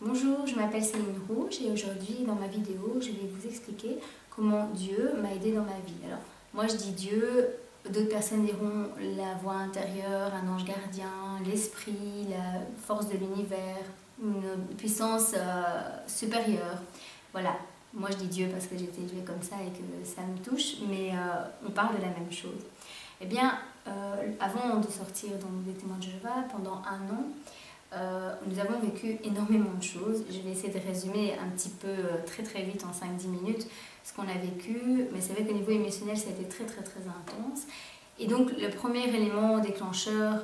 Bonjour, je m'appelle Céline Rouge et aujourd'hui dans ma vidéo je vais vous expliquer comment Dieu m'a aidé dans ma vie. Alors moi je dis Dieu, d'autres personnes diront la voix intérieure, un ange gardien, l'esprit, la force de l'univers, une puissance supérieure. Voilà, moi je dis Dieu parce que j'ai été élevée comme ça et que ça me touche, mais on parle de la même chose. Eh bien, avant de sortir dans les témoins de Jéhovah, pendant un an, nous avons vécu énormément de choses. Je vais essayer de résumer un petit peu très vite en 5-10 minutes ce qu'on a vécu, mais c'est vrai qu'au niveau émotionnel ça a été très intense. Et donc le premier élément déclencheur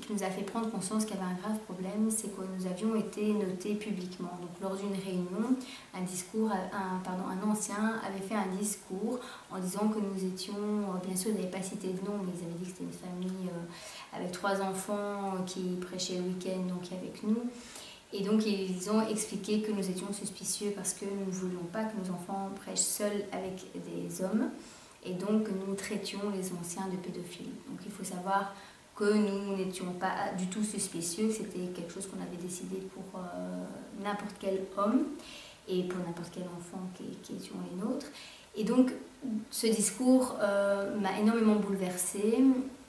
qui nous a fait prendre conscience qu'il y avait un grave problème, c'est que nous avions été notés publiquement. Donc lors d'une réunion, un ancien avait fait un discours en disant que nous étions, bien sûr ils n'avaient pas cité de nom, mais ils avaient dit que c'était une famille avec 3 enfants qui prêchaient le week-end donc avec nous. Et donc ils ont expliqué que nous étions suspicieux parce que nous ne voulions pas que nos enfants prêchent seuls avec des hommes. Et donc nous traitions les anciens de pédophiles. Donc il faut savoir que nous n'étions pas du tout suspicieux, c'était quelque chose qu'on avait décidé pour n'importe quel homme et pour n'importe quel enfant qui étions les nôtres. Et donc ce discours m'a énormément bouleversée.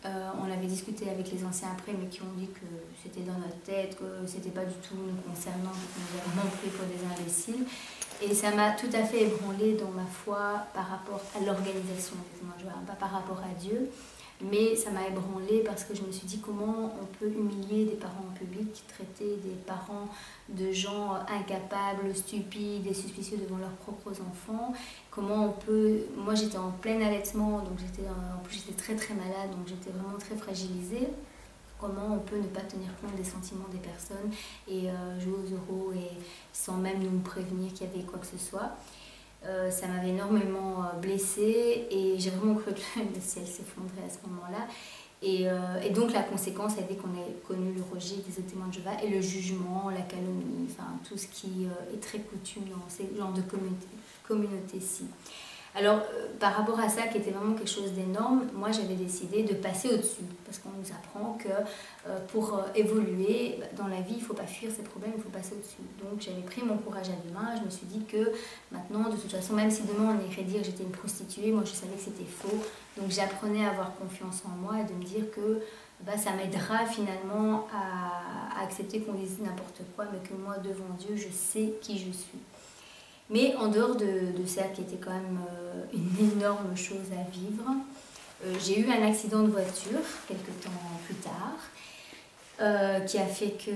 On avait discuté avec les anciens après, mais qui ont dit que c'était dans notre tête, que c'était pas du tout nous concernant, qu'on nous avait vraiment pris pour des imbéciles. Et ça m'a tout à fait ébranlée dans ma foi par rapport à l'organisation des témoins de Jéhovah, pas par rapport à Dieu, mais ça m'a ébranlée parce que je me suis dit comment on peut humilier des parents en public, traiter des parents de gens incapables, stupides et suspicieux devant leurs propres enfants. Comment on peut... Moi j'étais en plein allaitement, donc en plus j'étais très malade, donc j'étais vraiment très fragilisée. Comment on peut ne pas tenir compte des sentiments des personnes et jouer aux euros et sans même nous prévenir qu'il y avait quoi que ce soit. Ça m'avait énormément blessée et j'ai vraiment cru que le ciel s'effondrait à ce moment-là. Et donc la conséquence a été qu'on ait connu le rejet des témoins de Jéhovah et le jugement, la calomnie, enfin tout ce qui est très coutume dans ces genres de communautés-ci. Alors, par rapport à ça, qui était vraiment quelque chose d'énorme, moi j'avais décidé de passer au-dessus, parce qu'on nous apprend que pour évoluer dans la vie, il ne faut pas fuir ces problèmes, il faut passer au-dessus. Donc j'avais pris mon courage à deux mains, je me suis dit que maintenant, de toute façon, même si demain on irait dire que j'étais une prostituée, moi je savais que c'était faux, donc j'apprenais à avoir confiance en moi et de me dire que ça m'aidera finalement à accepter qu'on dise n'importe quoi, mais que moi, devant Dieu, je sais qui je suis. Mais en dehors de ça, qui était quand même une énorme chose à vivre, j'ai eu un accident de voiture quelques temps plus tard, qui a fait que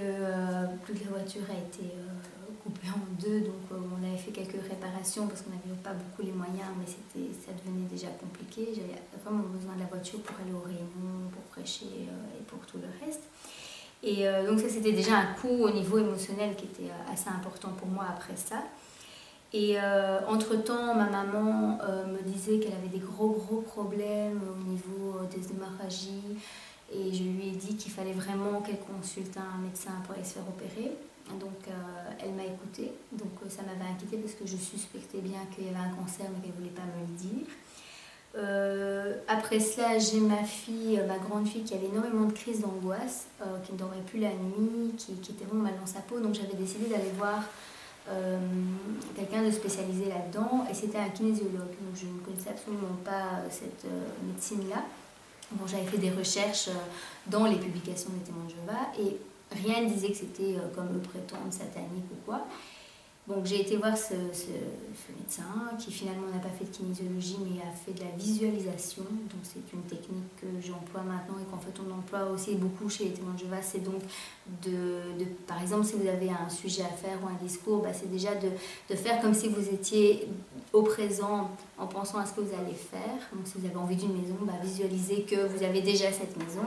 toute la voiture a été coupée en deux, donc on avait fait quelques réparations parce qu'on n'avait pas beaucoup les moyens, mais ça devenait déjà compliqué. J'avais vraiment besoin de la voiture pour aller aux réunions, pour prêcher et pour tout le reste. Et donc ça c'était déjà un coup au niveau émotionnel qui était assez important pour moi après ça. Et entre-temps, ma maman me disait qu'elle avait des gros problèmes au niveau des hémorragies et je lui ai dit qu'il fallait vraiment qu'elle consulte un médecin pour aller se faire opérer. Donc elle m'a écoutée, donc ça m'avait inquiétée parce que je suspectais bien qu'il y avait un cancer mais qu'elle ne voulait pas me le dire. Après cela, j'ai ma fille, ma grande fille qui avait énormément de crises d'angoisse, qui ne dormait plus la nuit, qui était vraiment mal dans sa peau, donc j'avais décidé d'aller voir quelqu'un de spécialisé là-dedans et c'était un kinésiologue. Donc je ne connaissais absolument pas cette médecine-là. Bon, j'avais fait des recherches dans les publications des témoins de Jéhovah et rien ne disait que c'était comme eux prétendent satanique ou quoi. Donc j'ai été voir ce médecin qui finalement n'a pas fait de kinésiologie mais a fait de la visualisation. Donc c'est une technique que j'emploie maintenant et qu'en fait on emploie aussi beaucoup chez les témoins de Jéhovah. C'est donc par exemple si vous avez un sujet à faire ou un discours, c'est déjà de faire comme si vous étiez au présent en pensant à ce que vous allez faire. Donc si vous avez envie d'une maison, visualisez que vous avez déjà cette maison.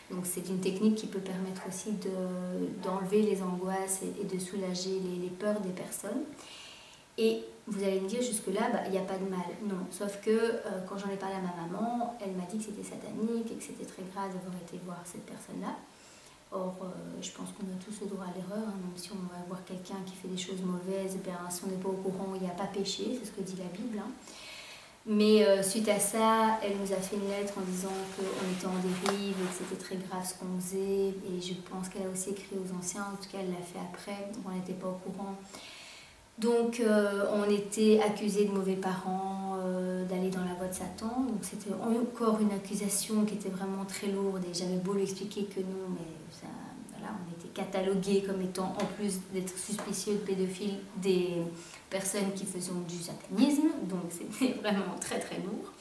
Donc c'est une technique qui peut permettre aussi d'enlever les angoisses et de soulager les peurs des personnes. Et vous allez me dire jusque-là, il n'y a pas de mal. Non, sauf que quand j'en ai parlé à ma maman, elle m'a dit que c'était satanique et que c'était très grave d'avoir été voir cette personne-là. Or, je pense qu'on a tous le droit à l'erreur, même si on va voir quelqu'un qui fait des choses mauvaises, si on n'est pas au courant, il n'y a pas péché, c'est ce que dit la Bible. Mais suite à ça, elle nous a fait une lettre en disant qu'on était en dérive et que c'était très grave ce qu'on faisait. Et je pense qu'elle a aussi écrit aux anciens, en tout cas elle l'a fait après, donc on n'était pas au courant. Donc on était accusés de mauvais parents, d'aller dans la voie de Satan. Donc c'était encore une accusation qui était vraiment très lourde et j'avais beau lui expliquer que non, mais ça, voilà, on était catalogués comme étant, en plus d'être suspicieux de pédophiles, des personnes qui faisaient du satanisme. Donc c'était vraiment très très lourd.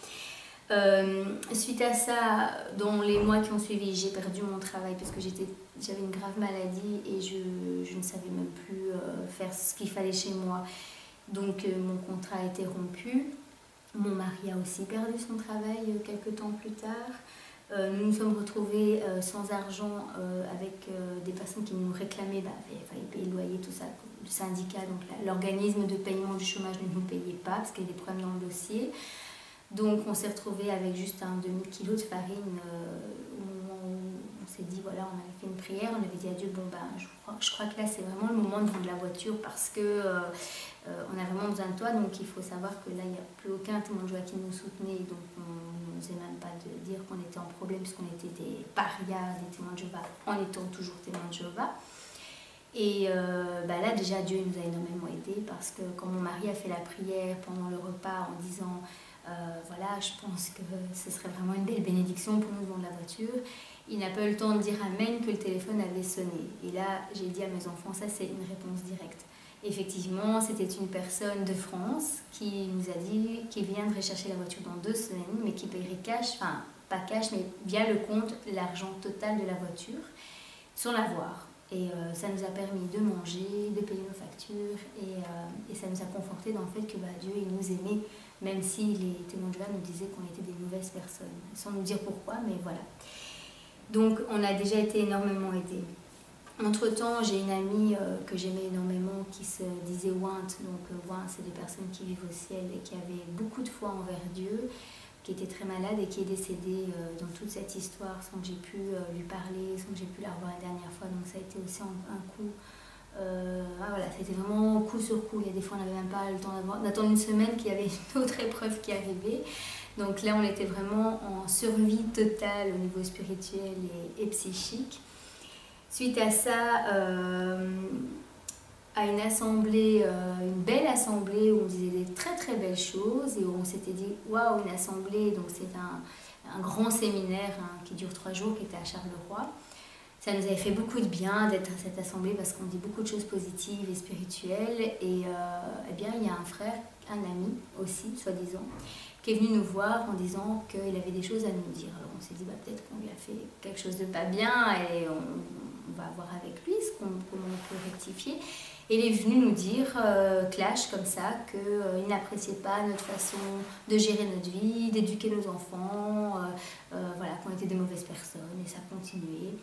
Suite à ça, dans les mois qui ont suivi, j'ai perdu mon travail parce que j'avais une grave maladie et je ne savais même plus faire ce qu'il fallait chez moi. Donc mon contrat a été rompu. Mon mari a aussi perdu son travail quelques temps plus tard. Nous nous sommes retrouvés sans argent avec des personnes qui nous réclamaient, il fallait payer le loyer, tout ça, du syndicat. Donc l'organisme de paiement du chômage ne nous payait pas parce qu'il y a des problèmes dans le dossier. Donc on s'est retrouvé avec juste un demi-kilo de farine au moment où on s'est dit, voilà, on avait fait une prière, on avait dit à Dieu, bon ben je crois que là c'est vraiment le moment de vendre la voiture parce que on a vraiment besoin de toi. Donc il faut savoir que là il n'y a plus aucun témoin de Jéhovah qui nous soutenait, donc on n'osait même pas de dire qu'on était en problème puisqu'on était des parias des témoins de Jéhovah en étant toujours témoins de Jéhovah. Et là déjà Dieu nous a énormément aidés parce que quand mon mari a fait la prière pendant le repas en disant voilà, je pense que ce serait vraiment une belle bénédiction pour nous de vendre la voiture, il n'a pas eu le temps de dire amen que le téléphone avait sonné. Et là j'ai dit à mes enfants, ça c'est une réponse directe. Effectivement, c'était une personne de France qui nous a dit qu'il viendrait chercher la voiture dans 2 semaines, mais qui paierait cash, enfin pas cash, mais via le compte, l'argent total de la voiture, sans l'avoir. Et ça nous a permis de manger, de payer nos factures, et ça nous a conforté dans le fait que Dieu il nous aimait, même si les témoins de Jéhovah nous disaient qu'on était des mauvaises personnes, sans nous dire pourquoi, mais voilà. Donc on a déjà été énormément aidés. Entre-temps, j'ai une amie que j'aimais énormément qui se disait Ouint. Donc Ouint, c'est des personnes qui vivent au ciel et qui avaient beaucoup de foi envers Dieu, qui était très malade et qui est décédée dans toute cette histoire sans que j'ai pu lui parler, sans que j'ai pu la revoir la dernière fois. Donc ça a été aussi un coup. Voilà, c'était vraiment coup sur coup. Il y a des fois, on n'avait même pas le temps d'attendre une semaine qu'il y avait une autre épreuve qui arrivait. Donc là, on était vraiment en survie totale au niveau spirituel et psychique. Suite à ça, à une assemblée, une belle assemblée où on disait des très très belles choses et où on s'était dit waouh, une assemblée, donc c'est un grand séminaire qui dure 3 jours qui était à Charleroi. Ça nous avait fait beaucoup de bien d'être à cette assemblée parce qu'on dit beaucoup de choses positives et spirituelles. Et eh bien, il y a un frère, un ami aussi, soi-disant, qui est venu nous voir en disant qu'il avait des choses à nous dire. Alors on s'est dit peut-être qu'on lui a fait quelque chose de pas bien et on va voir avec lui comment on peut rectifier. Et il est venu nous dire, clash comme ça, qu'il n'appréciait pas notre façon de gérer notre vie, d'éduquer nos enfants, voilà, qu'on était des mauvaises personnes, et ça continuait.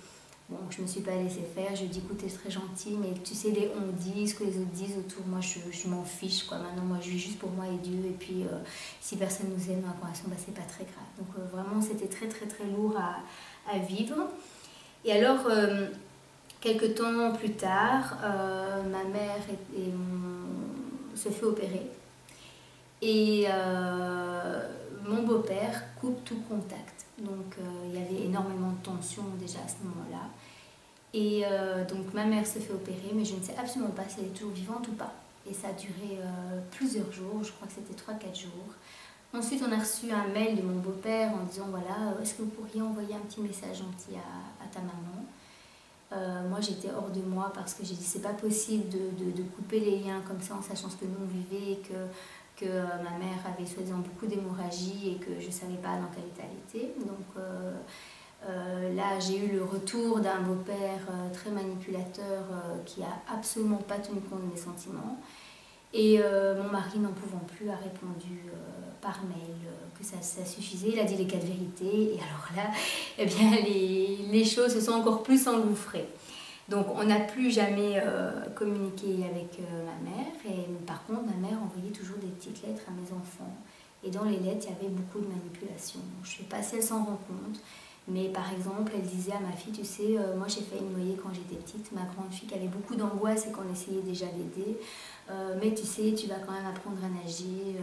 Bon, je ne me suis pas laissée faire, je lui ai dit écoute, t'es très gentil, mais tu sais, les on dit, ce que les autres disent autour, moi je m'en fiche, quoi. Maintenant, moi je vis juste pour moi et Dieu, et puis si personne nous aime dans la conversation, c'est pas très grave. Donc vraiment, c'était très très très lourd à vivre. Et alors, quelques temps plus tard, ma mère se fait opérer, et mon beau-père coupe tout contact. Donc il y avait énormément de tension déjà à ce moment-là. Et donc ma mère se fait opérer, mais je ne sais absolument pas si elle est toujours vivante ou pas. Et ça a duré plusieurs jours, je crois que c'était 3-4 jours. Ensuite, on a reçu un mail de mon beau-père en disant voilà, est-ce que vous pourriez envoyer un petit message gentil à ta maman. Moi, j'étais hors de moi parce que j'ai dit c'est pas possible de couper les liens comme ça en sachant ce que nous on vivait, que ma mère avait soi-disant beaucoup d'hémorragie et que je ne savais pas dans quel état elle était. Donc là, j'ai eu le retour d'un beau-père très manipulateur qui a absolument pas tenu compte de mes sentiments. Et mon mari, n'en pouvant plus, a répondu par mail que ça suffisait. Il a dit les 4 vérités. Et alors là, eh bien, les choses se sont encore plus engouffrées. Donc on n'a plus jamais communiqué avec ma mère. Et par contre, ma mère envoyait toujours des petites lettres à mes enfants. Et dans les lettres, il y avait beaucoup de manipulation. Je ne sais pas si elle s'en rend compte. Mais par exemple, elle disait à ma fille, tu sais, moi j'ai failli me noyer quand j'étais petite. Ma grande fille qui avait beaucoup d'angoisse et qu'on essayait déjà d'aider. Mais tu sais, tu vas quand même apprendre à nager.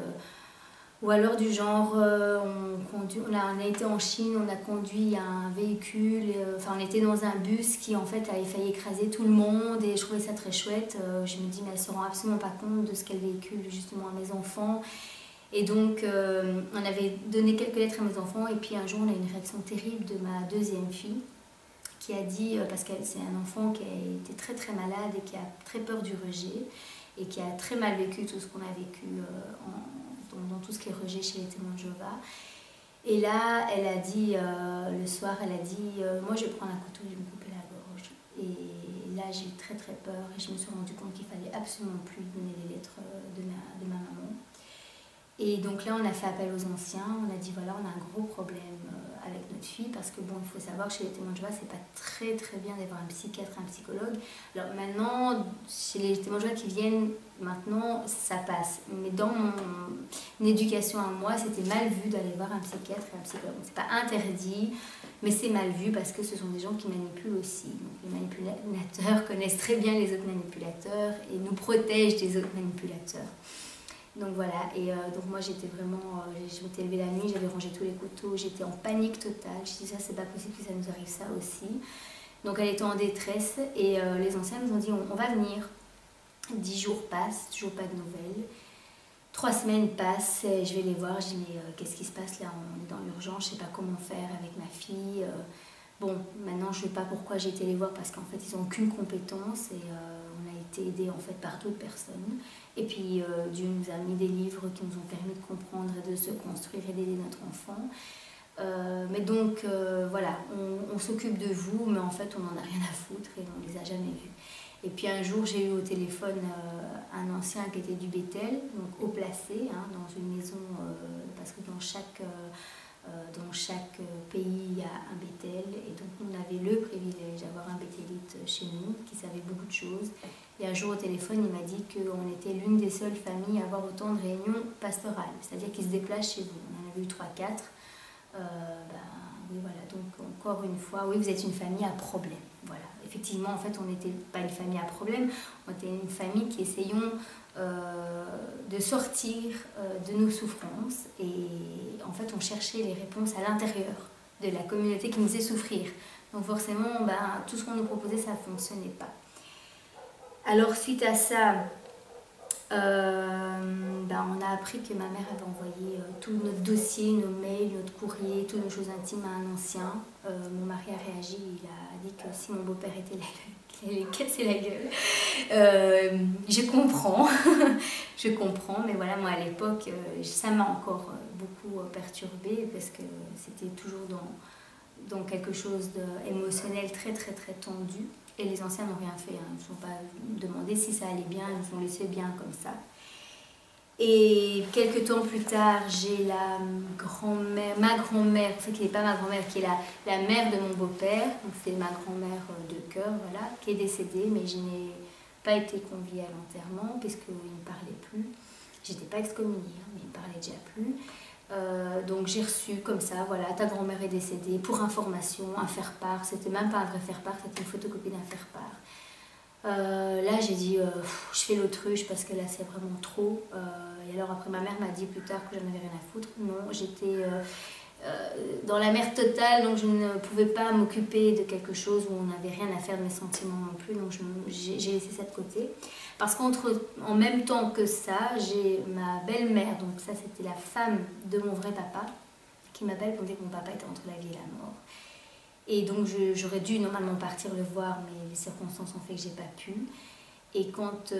Ou alors du genre, on a été en Chine, on a conduit un véhicule, enfin on était dans un bus qui en fait avait failli écraser tout le monde et je trouvais ça très chouette. Je me dis mais elles ne se rendent absolument pas compte de ce qu'elles véhiculent justement à mes enfants. Et donc on avait donné quelques lettres à mes enfants et puis un jour on a eu une réaction terrible de ma deuxième fille qui a dit, parce que c'est un enfant qui a été très très malade et qui a très peur du rejet et qui a très mal vécu tout ce qu'on a vécu dans tout ce qui est rejet chez les témoins de Jéhovah. Et là, elle a dit, le soir, elle a dit, moi je vais prendre un couteau, je vais me couper la gorge. Et là, j'ai eu très très peur et je me suis rendu compte qu'il fallait absolument plus donner les lettres de ma maman. Et donc là, on a fait appel aux anciens, on a dit voilà, on a un gros problème avec notre fille, parce que bon, il faut savoir que chez les témoins de Jéhovah, c'est pas très très bien d'avoir un psychiatre, un psychologue. Alors maintenant, chez les témoins de Jéhovah qui viennent maintenant, ça passe. Mais dans mon éducation à moi, c'était mal vu d'aller voir un psychiatre et un psychologue. C'est pas interdit, mais c'est mal vu parce que ce sont des gens qui manipulent aussi. Donc les manipulateurs connaissent très bien les autres manipulateurs et nous protègent des autres manipulateurs. Donc voilà, et donc moi j'étais vraiment, je m'étais levée la nuit, j'avais rangé tous les couteaux, j'étais en panique totale, je dis ça c'est pas possible que ça nous arrive ça aussi. Donc elle était en détresse et les anciens nous ont dit on va venir. 10 jours passent, toujours pas de nouvelles. 3 semaines passent, et je vais les voir, je dis mais qu'est-ce qui se passe là, on est dans l'urgence, je sais pas comment faire avec ma fille. Bon, maintenant je ne sais pas pourquoi j'ai été les voir parce qu'en fait ils n'ont aucune compétence et on a été aidés en fait par d'autres personnes. Et puis Dieu nous a mis des livres qui nous ont permis de comprendre et de se construire et d'aider notre enfant. Mais donc voilà, on s'occupe de vous, mais en fait on n'en a rien à foutre et on ne les a jamais vus. Et puis un jour j'ai eu au téléphone un ancien qui était du Bethel, donc haut placé, hein, dans une maison, parce que dans chaque pays il y a un Bethel, et donc on avait le privilège d'avoir un Béthélite chez nous qui savait beaucoup de choses. Et un jour au téléphone il m'a dit qu'on était l'une des seules familles à avoir autant de réunions pastorales, c'est-à-dire qu'ils se déplacent chez vous. On en avait eu 3-4. Oui, voilà, donc encore une fois, oui, vous êtes une famille à problème. Voilà, effectivement, en fait, on n'était pas une famille à problème, on était une famille qui essayons de sortir de nos souffrances et en fait, on cherchait les réponses à l'intérieur de la communauté qui nous faisait souffrir. Donc forcément, tout ce qu'on nous proposait, ça ne fonctionnait pas. Alors, suite à ça, on a appris que ma mère avait envoyé tout notre dossier, nos mails, notre courrier, toutes nos choses intimes à un ancien. Mon mari a réagi, il a dit que si mon beau-père était là, il allait casser la gueule. Je comprends, je comprends, mais voilà, moi à l'époque, ça m'a encore beaucoup perturbée parce que c'était toujours dans quelque chose d'émotionnel très très très tendu. Et les anciens n'ont rien fait, hein. Ils ne se sont pas demandé si ça allait bien, ils nous ont laissé bien comme ça. Et quelques temps plus tard, j'ai ma grand-mère, en fait qui n'est pas ma grand-mère, qui est la mère de mon beau-père, donc c'est ma grand-mère de cœur, voilà, qui est décédée, mais je n'ai pas été conviée à l'enterrement puisqu'il ne parlait plus. J'étais pas excommuniée, hein, mais il ne parlait déjà plus. Donc j'ai reçu comme ça, voilà, ta grand-mère est décédée, pour information, un faire-part, c'était même pas un vrai faire-part, c'était une photocopie d'un faire-part. Là j'ai dit, je fais l'autruche parce que là c'est vraiment trop. Et alors après ma mère m'a dit plus tard que j'en avais rien à foutre. Non, j'étais dans la merde totale, donc je ne pouvais pas m'occuper de quelque chose où on n'avait rien à faire de mes sentiments non plus, donc j'ai laissé ça de côté. Parce qu'en même temps que ça, j'ai ma belle-mère, donc ça c'était la femme de mon vrai papa, qui m'appelle pour dire que mon papa était entre la vie et la mort. Et donc j'aurais dû normalement partir le voir, mais les circonstances ont fait que j'ai pas pu. Et quand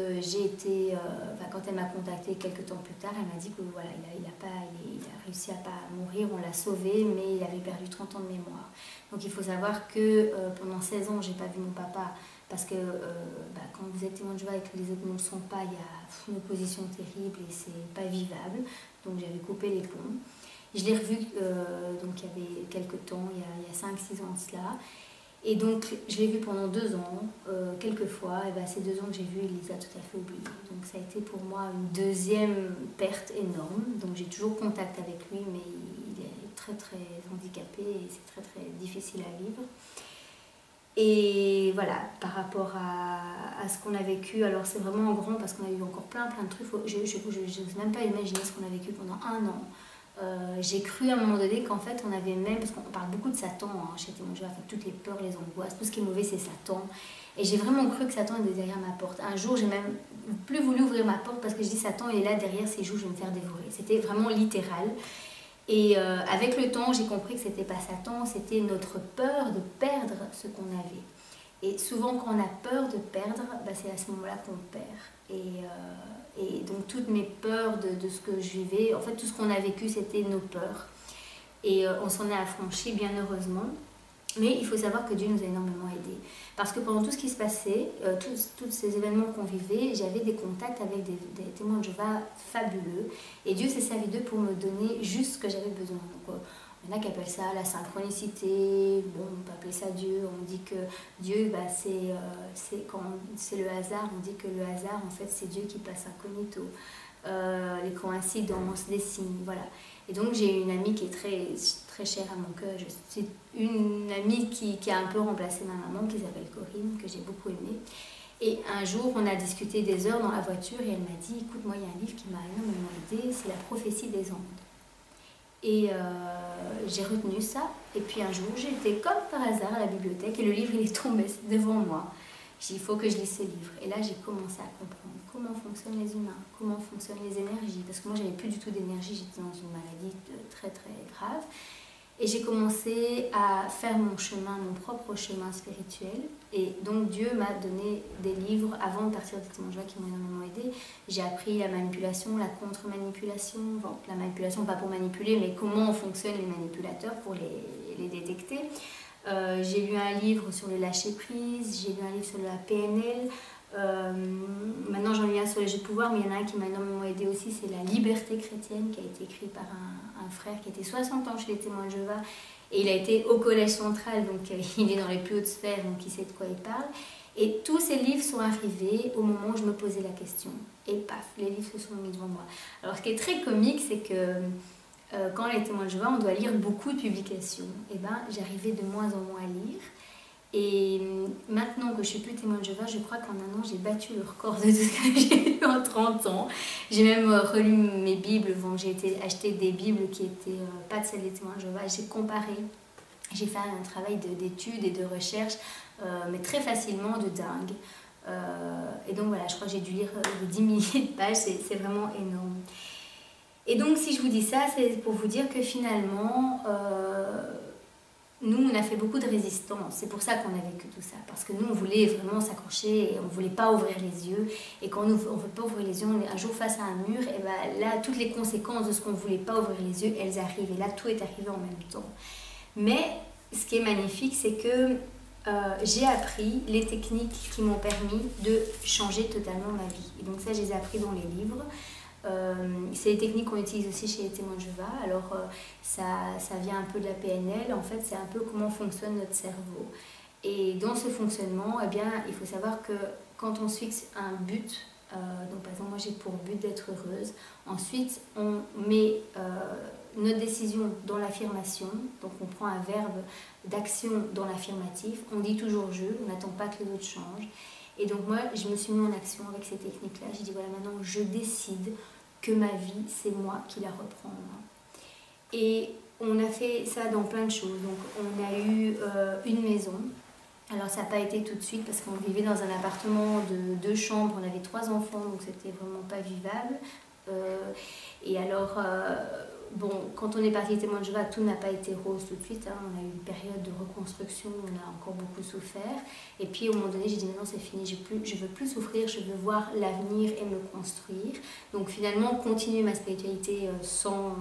quand elle m'a contactée quelques temps plus tard, elle m'a dit que voilà, il a réussi à pas mourir, on l'a sauvé, mais il avait perdu 30 ans de mémoire. Donc il faut savoir que pendant 16 ans, j'ai pas vu mon papa, parce que quand vous êtes témoin de Jéhovah et que les autres ne le sont pas, il y a une opposition terrible et c'est pas vivable. Donc j'avais coupé les ponts. Je l'ai revu donc il y avait quelques temps, il y a 5-6 ans de cela. Et donc, je l'ai vu pendant 2 ans, quelques fois, et ces 2 ans que j'ai vu, il les a tout à fait oubliés. Donc ça a été pour moi une deuxième perte énorme. Donc j'ai toujours contact avec lui, mais il est très très handicapé et c'est très très difficile à vivre. Et voilà, par rapport à à ce qu'on a vécu. Alors c'est vraiment en grand parce qu'on a eu encore plein de trucs. Je n'ose même pas imaginer ce qu'on a vécu pendant un an. J'ai cru à un moment donné qu'en fait on avait même, parce qu'on parle beaucoup de Satan chez Témoin de Jéhovah, toutes les peurs, les angoisses, tout ce qui est mauvais c'est Satan. Et j'ai vraiment cru que Satan était derrière ma porte. Un jour j'ai même plus voulu ouvrir ma porte parce que je dis Satan il est là derrière ses joues, je vais me faire dévorer. C'était vraiment littéral. Et avec le temps j'ai compris que c'était pas Satan, c'était notre peur de perdre ce qu'on avait. Et souvent quand on a peur de perdre, c'est à ce moment-là qu'on perd. Et donc toutes mes peurs de ce que je vivais, en fait tout ce qu'on a vécu c'était nos peurs. Et on s'en est affranchi bien heureusement. Mais il faut savoir que Dieu nous a énormément aidés. Parce que pendant tout ce qui se passait, tous ces événements qu'on vivait, j'avais des contacts avec des témoins de Jéhovah fabuleux. Et Dieu s'est servi d'eux pour me donner juste ce que j'avais besoin. Donc, il y en a qui appellent ça la synchronicité. Bon, on peut appeler ça Dieu. On dit que Dieu, c'est le hasard. On dit que le hasard, en fait, c'est Dieu qui passe incognito. Les coïncidences, des signes, voilà. Et donc j'ai une amie qui est très, très chère à mon cœur. C'est une amie qui a un peu remplacé ma maman, qui s'appelle Corinne, que j'ai beaucoup aimée. Et un jour, on a discuté des heures dans la voiture et elle m'a dit, écoute, moi, il y a un livre qui m'a énormément aidée, c'est La prophétie des ondes. Et j'ai retenu ça. Et puis un jour, j'étais comme par hasard à la bibliothèque et le livre, il est tombé devant moi. J'ai dit, il faut que je lise ce livre. Et là, j'ai commencé à comprendre comment fonctionnent les humains, comment fonctionnent les énergies. Parce que moi, j'avais plus du tout d'énergie, j'étais dans une maladie très, très grave. Et j'ai commencé à faire mon chemin, mon propre chemin spirituel. Et donc, Dieu m'a donné des livres avant de partir de Témoin de Jéhovah qui m'ont énormément aidé. J'ai appris la manipulation, la contre-manipulation. Bon, la manipulation, pas pour manipuler, mais comment fonctionnent les manipulateurs pour les détecter. J'ai lu un livre sur le lâcher-prise, j'ai lu un livre sur la PNL. Maintenant j'en lis un sur les jeux de pouvoir, mais il y en a un qui m'a énormément aidé aussi, c'est La liberté chrétienne, qui a été écrit par un frère qui était 60 ans chez les Témoins de Jéhovah. Et il a été au Collège Central, donc il est dans les plus hautes sphères, donc il sait de quoi il parle. Et tous ces livres sont arrivés au moment où je me posais la question. Et paf, les livres se sont mis devant moi. Alors ce qui est très comique, c'est que quand les Témoins de Jéhovah, on doit lire beaucoup de publications. Et j'arrivais de moins en moins à lire. Et maintenant que je suis plus Témoin de Jéhovah, je crois qu'en un an, j'ai battu le record de tout ce que j'ai lu en 30 ans. J'ai même relu mes Bibles. Bon, j'ai acheté des Bibles qui n'étaient pas de celles des Témoins de Jéhovah. J'ai comparé. J'ai fait un travail d'études et de recherche, mais très facilement, de dingue. Et donc voilà, je crois que j'ai dû lire des 10 milliers de pages. C'est vraiment énorme. Et donc, si je vous dis ça, c'est pour vous dire que finalement, nous, on a fait beaucoup de résistance. C'est pour ça qu'on a vécu tout ça. Parce que nous, on voulait vraiment s'accrocher et on ne voulait pas ouvrir les yeux. Et quand on ne veut pas ouvrir les yeux, on est un jour face à un mur. Et là, toutes les conséquences de ce qu'on ne voulait pas ouvrir les yeux, elles arrivent. Et là, tout est arrivé en même temps. Mais ce qui est magnifique, c'est que j'ai appris les techniques qui m'ont permis de changer totalement ma vie. Et donc ça, je les ai appris dans les livres. C'est des techniques qu'on utilise aussi chez les Témoins de Jéhovah. Alors ça vient un peu de la PNL. En fait, c'est un peu comment fonctionne notre cerveau. Et dans ce fonctionnement, il faut savoir que quand on se fixe un but, donc par exemple moi j'ai pour but d'être heureuse, ensuite on met notre décision dans l'affirmation, donc on prend un verbe d'action dans l'affirmatif, on dit toujours je, on n'attend pas que les autres changent. Et donc moi je me suis mis en action avec ces techniques-là, j'ai dit voilà, maintenant je décide que ma vie, c'est moi qui la reprends en main. Et on a fait ça dans plein de choses. Donc on a eu une maison. Alors ça n'a pas été tout de suite parce qu'on vivait dans un appartement de 2 chambres, on avait 3 enfants, donc c'était vraiment pas vivable. Et alors, quand on est parti Témoin de Jéhovah, tout n'a pas été rose tout de suite. On a eu une période de reconstruction, on a encore beaucoup souffert. Et puis, au moment donné, j'ai dit maintenant c'est fini, je veux plus souffrir, je veux voir l'avenir et me construire. Donc finalement, continuer ma spiritualité sans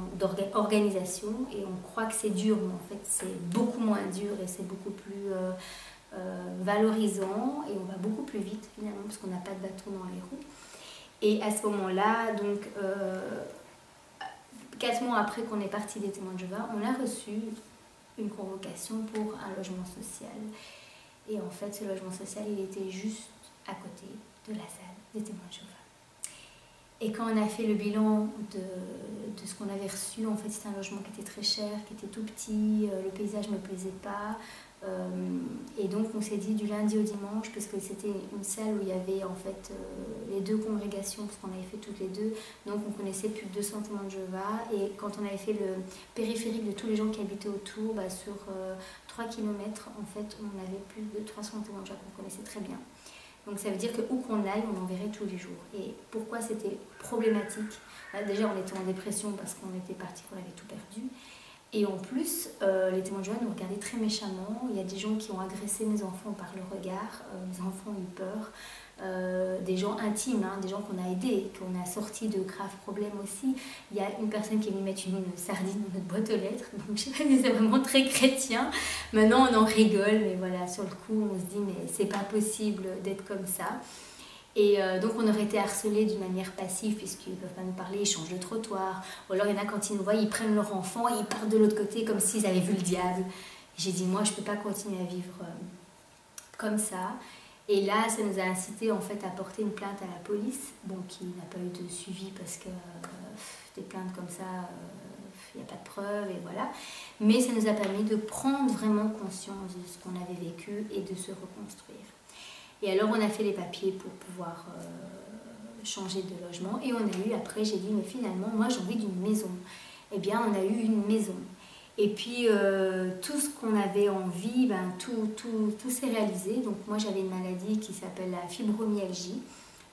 organisation. Et on croit que c'est dur, mais en fait, c'est beaucoup moins dur et c'est beaucoup plus valorisant. Et on va beaucoup plus vite finalement, parce qu'on n'a pas de bâton dans les roues. Et à ce moment-là, donc 4 mois après qu'on est parti des Témoins de Jéhovah, on a reçu une convocation pour un logement social. Et en fait, ce logement social, il était juste à côté de la salle des Témoins de Jéhovah. Et quand on a fait le bilan de ce qu'on avait reçu, en fait, c'était un logement qui était très cher, qui était tout petit, le paysage ne me plaisait pas. Et donc on s'est dit du lundi au dimanche, parce que c'était une salle où il y avait en fait les deux congrégations, parce qu'on avait fait toutes les deux, donc on connaissait plus de 200 témoins de Jéhovah. Et quand on avait fait le périphérique de tous les gens qui habitaient autour, sur 3 km, en fait on avait plus de 300 témoins de Jéhovah qu'on connaissait très bien. Donc ça veut dire que où qu'on aille, on en verrait tous les jours. Et pourquoi c'était problématique? Déjà on était en dépression parce qu'on était parti, qu'on avait tout perdu. Et en plus, les témoins de Jéhovah nous regardaient très méchamment. Il y a des gens qui ont agressé mes enfants par le regard. Mes enfants ont eu peur. Des gens intimes, des gens qu'on a aidés, qu'on a sortis de graves problèmes aussi. Il y a une personne qui est venue mettre une sardine dans notre boîte aux lettres. Donc je sais pas si c'est vraiment très chrétien. Maintenant on en rigole, mais voilà, sur le coup on se dit mais c'est pas possible d'être comme ça. Et donc on aurait été harcelés d'une manière passive puisqu'ils ne peuvent pas nous parler, ils changent de trottoir. Ou alors il y en a quand ils nous voient, ils prennent leur enfant et ils partent de l'autre côté comme s'ils avaient vu le diable. J'ai dit moi je ne peux pas continuer à vivre comme ça. Et là ça nous a incité en fait à porter une plainte à la police, bon qui n'a pas eu de suivi parce que des plaintes comme ça, il n'y a pas de preuves et voilà. Mais ça nous a permis de prendre vraiment conscience de ce qu'on avait vécu et de se reconstruire. Et alors on a fait les papiers pour pouvoir changer de logement. Et on a eu, après j'ai dit, mais finalement, moi j'ai envie d'une maison. Eh bien on a eu une maison. Et puis tout ce qu'on avait envie, tout s'est réalisé. Donc moi j'avais une maladie qui s'appelle la fibromyalgie.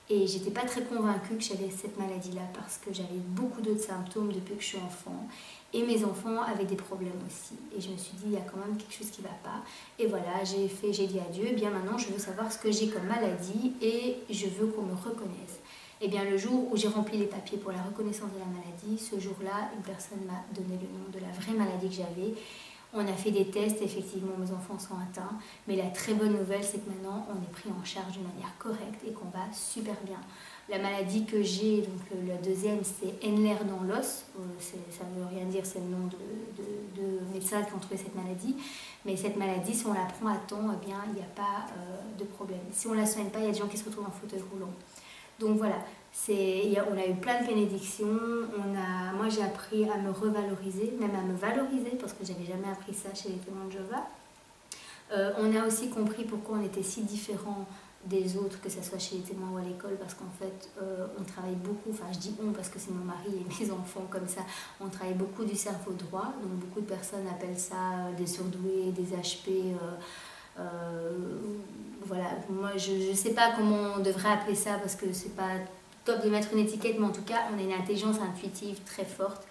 Et j'étais pas très convaincue que j'avais cette maladie-là parce que j'avais beaucoup d'autres symptômes depuis que je suis enfant. Et mes enfants avaient des problèmes aussi. Et je me suis dit, il y a quand même quelque chose qui ne va pas. Et voilà, j'ai dit à Dieu, eh bien maintenant je veux savoir ce que j'ai comme maladie et je veux qu'on me reconnaisse. Et bien le jour où j'ai rempli les papiers pour la reconnaissance de la maladie, ce jour-là, une personne m'a donné le nom de la vraie maladie que j'avais. On a fait des tests, effectivement mes enfants sont atteints. Mais la très bonne nouvelle, c'est que maintenant on est pris en charge d'une manière correcte et qu'on va super bien. La maladie que j'ai, donc la deuxième, c'est Henler dans l'os. Ça ne veut rien dire, c'est le nom de médecins qui ont trouvé cette maladie. Mais cette maladie, si on la prend à temps, eh bien, il n'y a pas de problème. Si on ne la soigne pas, il y a des gens qui se retrouvent en fauteuil roulant. Donc voilà, on a eu plein de bénédictions. Moi, j'ai appris à me revaloriser, même à me valoriser, parce que je n'avais jamais appris ça chez les témoins de Jéhovah. On a aussi compris pourquoi on était si différents des autres, que ce soit chez les témoins ou à l'école, parce qu'en fait on travaille beaucoup, enfin je dis on parce que c'est mon mari et mes enfants comme ça, on travaille beaucoup du cerveau droit, donc beaucoup de personnes appellent ça des surdoués, des HP, voilà, moi je sais pas comment on devrait appeler ça parce que c'est pas top de mettre une étiquette, mais en tout cas on a une intelligence intuitive très forte.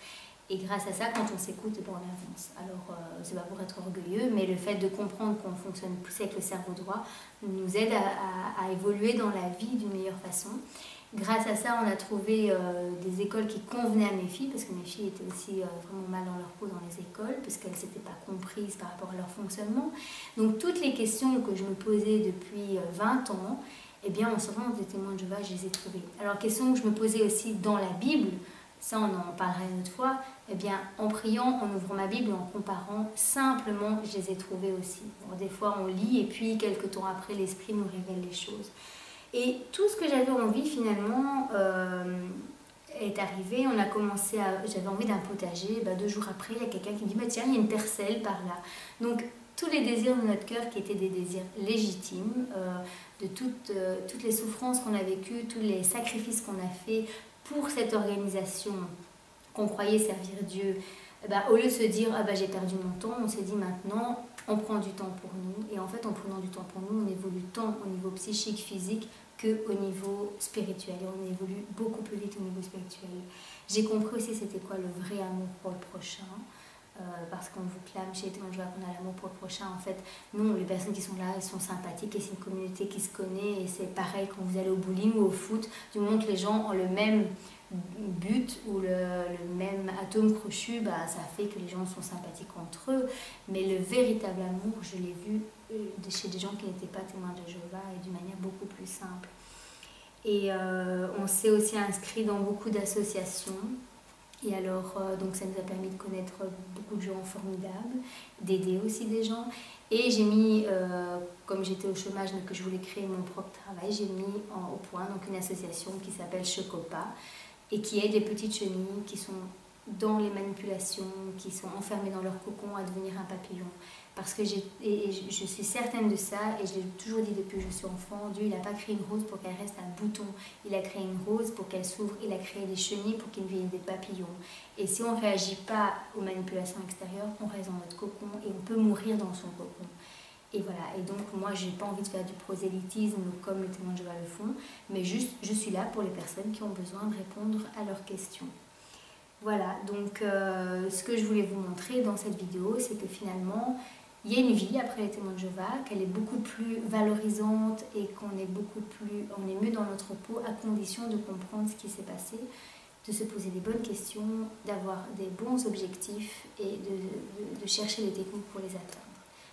Et grâce à ça, quand on s'écoute, on avance. Alors, c'est pas pour être orgueilleux, mais le fait de comprendre qu'on fonctionne plus avec le cerveau droit nous aide à évoluer dans la vie d'une meilleure façon. Grâce à ça, on a trouvé des écoles qui convenaient à mes filles, parce que mes filles étaient aussi vraiment mal dans leur peau dans les écoles, parce qu'elles ne s'étaient pas comprises par rapport à leur fonctionnement. Donc, toutes les questions que je me posais depuis 20 ans, eh bien, en sortant des témoins de Jéhovah, je les ai trouvées. Alors, questions que je me posais aussi dans la Bible, ça on en parlera une autre fois, eh bien en priant, en ouvrant ma Bible, en comparant, simplement je les ai trouvées aussi. Bon, des fois on lit et puis quelques temps après l'esprit nous révèle les choses. Et tout ce que j'avais envie finalement est arrivé. On a commencé j'avais envie d'un potager, 2 jours après il y a quelqu'un qui me dit tiens il y a une tercelle par là. Donc tous les désirs de notre cœur qui étaient des désirs légitimes, de toutes les souffrances qu'on a vécues, tous les sacrifices qu'on a fait pour cette organisation qu'on croyait servir Dieu, au lieu de se dire j'ai perdu mon temps, on s'est dit maintenant on prend du temps pour nous. Et en fait en prenant du temps pour nous, on évolue tant au niveau psychique, physique qu'au niveau spirituel. Et on évolue beaucoup plus vite au niveau spirituel. J'ai compris aussi c'était quoi le vrai amour pour le prochain. Parce qu'on vous clame chez les témoins de Jéhovah qu'on a l'amour pour le prochain. En fait, nous, les personnes qui sont là, elles sont sympathiques et c'est une communauté qui se connaît. Et c'est pareil quand vous allez au bowling ou au foot, du moment que les gens ont le même but ou le même atome crochu, ça fait que les gens sont sympathiques entre eux. Mais le véritable amour, je l'ai vu chez des gens qui n'étaient pas témoins de Jéhovah et d'une manière beaucoup plus simple. Et on s'est aussi inscrit dans beaucoup d'associations. Et alors, donc ça nous a permis de connaître beaucoup de gens formidables, d'aider aussi des gens. Et j'ai mis, comme j'étais au chômage mais que je voulais créer mon propre travail, j'ai mis au point donc une association qui s'appelle Chocopa et qui aide les petites chenilles qui sont dans les manipulations, qui sont enfermés dans leur cocon à devenir un papillon. Parce que je suis certaine de ça, et je l'ai toujours dit depuis que je suis enfant, Dieu il n'a pas créé une rose pour qu'elle reste un bouton, il a créé une rose pour qu'elle s'ouvre, il a créé des chenilles pour qu'ils deviennent des papillons. Et si on ne réagit pas aux manipulations extérieures, on reste dans notre cocon et on peut mourir dans son cocon. Et voilà, et donc moi j'ai pas envie de faire du prosélytisme comme les témoins de Jéhovah le font, mais juste je suis là pour les personnes qui ont besoin de répondre à leurs questions. Voilà, donc ce que je voulais vous montrer dans cette vidéo, c'est que finalement, il y a une vie après les témoins de Jéhovah, qu'elle est beaucoup plus valorisante et qu'on est on est mieux dans notre peau à condition de comprendre ce qui s'est passé, de se poser des bonnes questions, d'avoir des bons objectifs et de chercher les techniques pour les atteindre.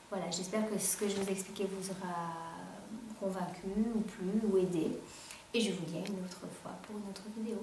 Voilà, j'espère que ce que je vous ai expliqué vous aura convaincu ou plu ou aidé. Et je vous dis à une autre fois pour une autre vidéo.